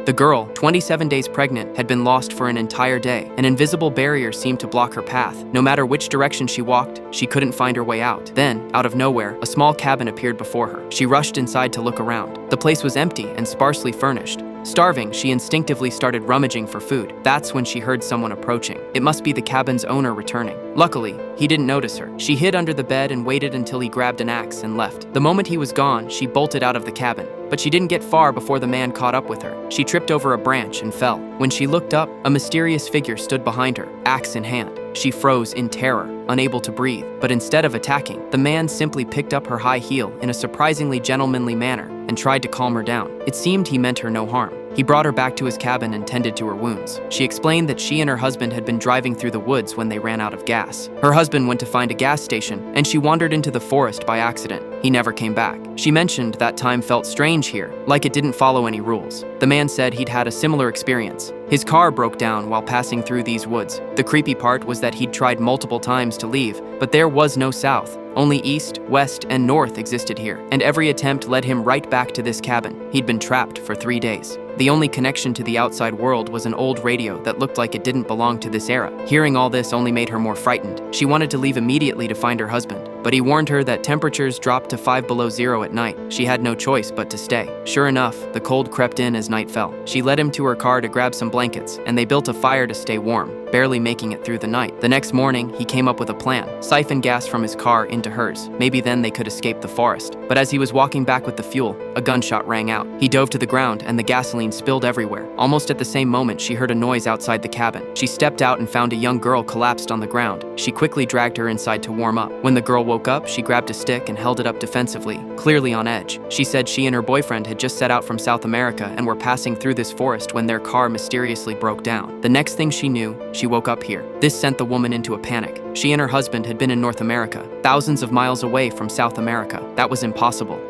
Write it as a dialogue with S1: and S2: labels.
S1: The girl, 27 days pregnant, had been lost for an entire day. An invisible barrier seemed to block her path. No matter which direction she walked, she couldn't find her way out. Then, out of nowhere, a small cabin appeared before her. She rushed inside to look around. The place was empty and sparsely furnished. Starving, she instinctively started rummaging for food. That's when she heard someone approaching. It must be the cabin's owner returning. Luckily, he didn't notice her. She hid under the bed and waited until he grabbed an axe and left. The moment he was gone, she bolted out of the cabin. But she didn't get far before the man caught up with her. She tripped over a branch and fell. When she looked up, a mysterious figure stood behind her, axe in hand. She froze in terror, unable to breathe. But instead of attacking, the man simply picked up her high heel in a surprisingly gentlemanly manner and tried to calm her down. It seemed he meant her no harm. He brought her back to his cabin and tended to her wounds. She explained that she and her husband had been driving through the woods when they ran out of gas. Her husband went to find a gas station, and she wandered into the forest by accident. He never came back. She mentioned that time felt strange here, like it didn't follow any rules. The man said he'd had a similar experience. His car broke down while passing through these woods. The creepy part was that he'd tried multiple times to leave, but there was no south. Only east, west, and north existed here, and every attempt led him right back to this cabin. He'd been trapped for 3 days. The only connection to the outside world was an old radio that looked like it didn't belong to this era. Hearing all this only made her more frightened. She wanted to leave immediately to find her husband, but he warned her that temperatures dropped to 5 below zero at night. She had no choice but to stay. Sure enough, the cold crept in as night fell. She led him to her car to grab some blankets, and they built a fire to stay warm, barely making it through the night. The next morning, he came up with a plan: siphon gas from his car into hers. Maybe then they could escape the forest. But as he was walking back with the fuel, a gunshot rang out. He dove to the ground, and the gasoline spilled everywhere. Almost at the same moment, she heard a noise outside the cabin. She stepped out and found a young girl collapsed on the ground. She quickly dragged her inside to warm up. When the girl woke up, she grabbed a stick and held it up defensively, clearly on edge. She said she and her boyfriend had just set out from South America and were passing through this forest when their car mysteriously broke down. The next thing she knew, she woke up here. This sent the woman into a panic. She and her husband had been in North America, thousands of miles away from South America. That was impossible.